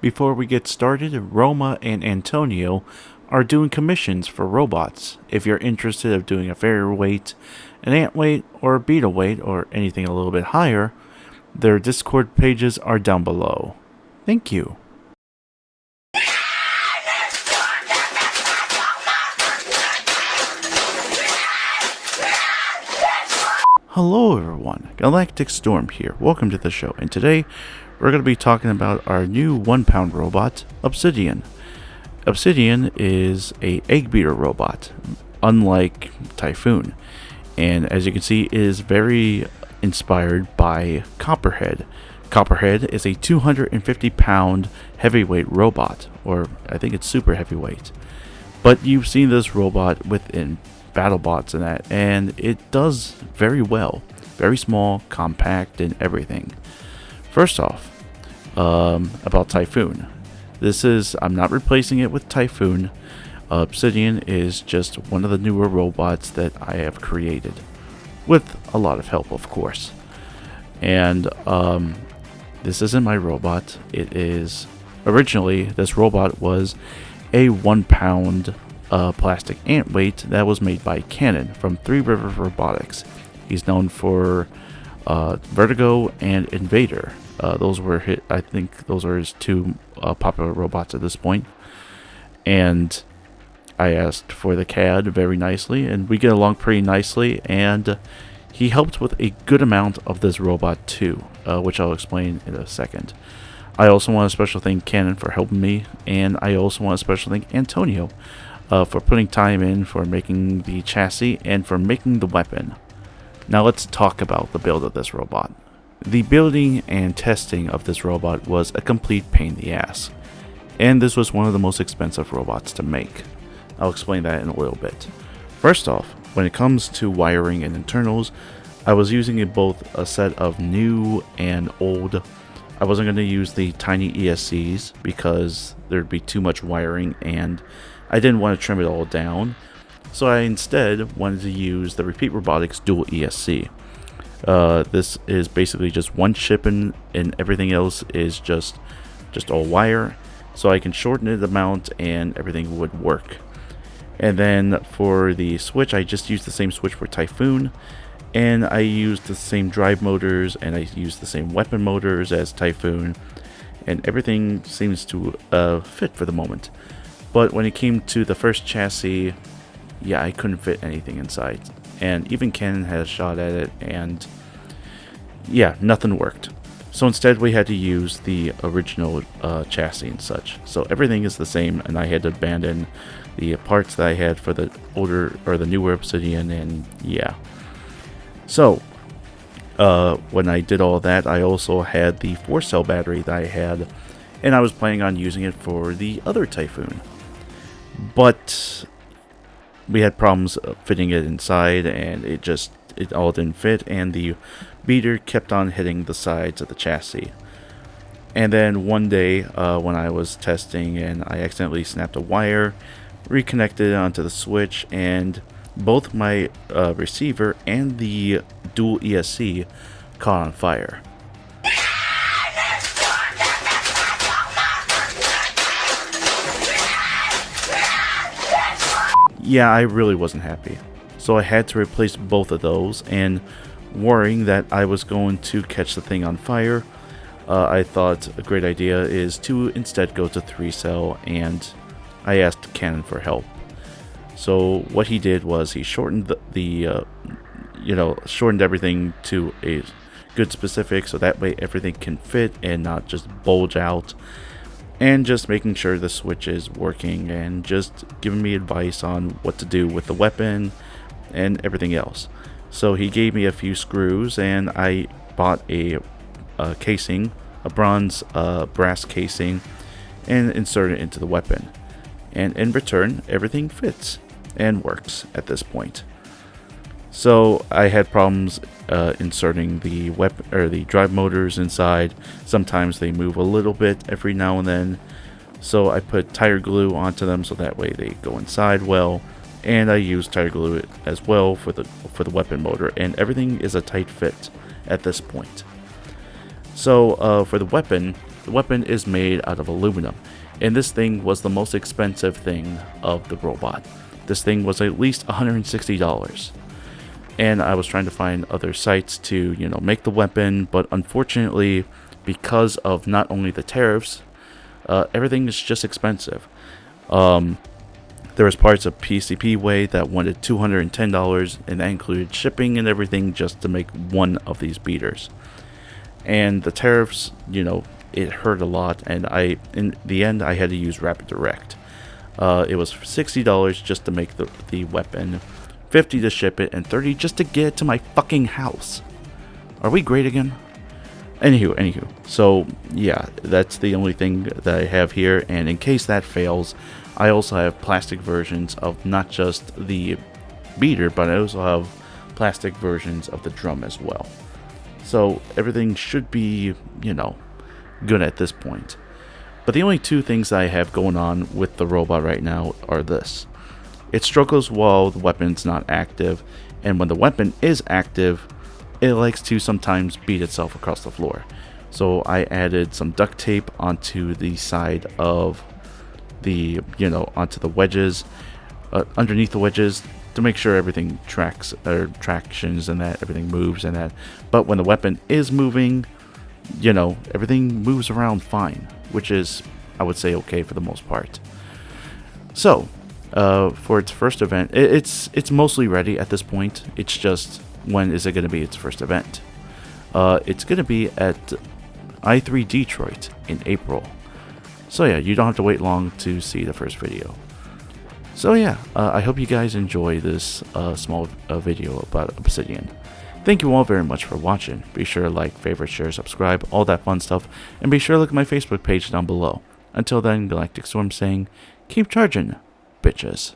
Before we get started, Roma and Antonio are doing commissions for robots. If you're interested of doing a fairy weight, an ant weight, or a beetle weight, or anything a little bit higher, their Discord pages are down below. Thank you. Hello everyone, Galacticstorm here. Welcome to the show, and today we're going to be talking about our new 1-pound robot, Obsidian. Obsidian is a egg beater robot, unlike Typhoon, and as you can see, it is very inspired by Copperhead. Copperhead is a 250-pound heavyweight robot, or I think it's super heavyweight. But you've seen this robot within Battlebots and that, and it does very well. Very small, compact, and everything. First off, about Typhoon. I'm not replacing it with Typhoon. Obsidian is just one of the newer robots that I have created. With a lot of help, of course. And this isn't my robot. It is... Originally, this robot was a 1-pound plastic ant weight that was made by Cannan from Three Rivers Robotics. He's known for Vertigo and Invader. I think those are his two popular robots at this point. And I asked for the CAD very nicely, and we get along pretty nicely, and he helped with a good amount of this robot too, which I'll explain in a second. I also want to special thank Cannan for helping me, and I also want to special thank Antonio for putting time in for making the chassis and for making the weapon. Now let's talk about the build of this robot. The building and testing of this robot was a complete pain in the ass, and this was one of the most expensive robots to make. I'll explain that in a little bit. First off, when it comes to wiring and internals, I was using both a set of new and old. I wasn't going to use the tiny ESCs because there'd be too much wiring and I didn't want to trim it all down, so I instead wanted to use the Repeat Robotics dual ESC. This is basically just one chip and everything else is just all wire, so I can shorten it amount and everything would work. And then for the switch, I just used the same switch for Typhoon, and I used the same drive motors and I used the same weapon motors as Typhoon, and everything seems to fit for the moment. But when it came to the first chassis, yeah, I couldn't fit anything inside. And even Cannon had a shot at it, and yeah, nothing worked. So instead we had to use the original chassis and such. So everything is the same, and I had to abandon the parts that I had for the older, or the newer Obsidian, and yeah. So, when I did all that, I also had the 4-cell battery that I had, and I was planning on using it for the other Typhoon. But we had problems fitting it inside, and it all didn't fit, and the beater kept on hitting the sides of the chassis. And then one day when I was testing, and I accidentally snapped a wire, reconnected it onto the switch, and both my receiver and the dual ESC caught on fire. Yeah, I really wasn't happy. So I had to replace both of those, and worrying that I was going to catch the thing on fire, I thought a great idea is to instead go to 3-cell, and I asked Cannon for help. So what he did was he shortened shortened everything to a good specific, so that way everything can fit and not just bulge out. And just making sure the switch is working, and just giving me advice on what to do with the weapon and everything else. So he gave me a few screws, and I bought a casing, a bronze brass casing, and inserted it into the weapon. And in return, everything fits and works at this point. So I had problems inserting the weapon or the drive motors inside. Sometimes they move a little bit every now and then. So I put tire glue onto them so that way they go inside well. And I use tire glue as well for the weapon motor, and everything is a tight fit at this point. So for the weapon, The weapon is made out of aluminum, and this thing was the most expensive thing of the robot. This thing was at least $160. And I was trying to find other sites to, make the weapon, but unfortunately, because of not only the tariffs, everything is just expensive. There was parts of PCP Way that wanted $210, and that included shipping and everything just to make one of these beaters. And the tariffs, it hurt a lot, and in the end, I had to use Rapid Direct. It was $60 just to make the weapon, $50 to ship it, and $30 just to get it to my fucking house. Are we great again? Anywho, so yeah, that's the only thing that I have here, and in case that fails, I also have plastic versions of not just the beater, but I also have plastic versions of the drum as well. So everything should be, good at this point. But the only two things that I have going on with the robot right now are this. It struggles while the weapon's not active, and when the weapon is active, it likes to sometimes beat itself across the floor. So I added some duct tape onto the side of the, onto the wedges, underneath the wedges, to make sure everything tractions and that everything moves and that. But when the weapon is moving, everything moves around fine, which is, I would say, okay for the most part. So, for its first event, it's mostly ready at this point. It's just, when is it going to be its first event? It's going to be at I3 Detroit in April. So yeah, you don't have to wait long to see the first video. So yeah, I hope you guys enjoy this small video about Obsidian. Thank you all very much for watching. Be sure to like, favorite, share, subscribe, all that fun stuff, and be sure to look at my Facebook page down below. Until then, Galacticstorm saying, keep charging, bitches.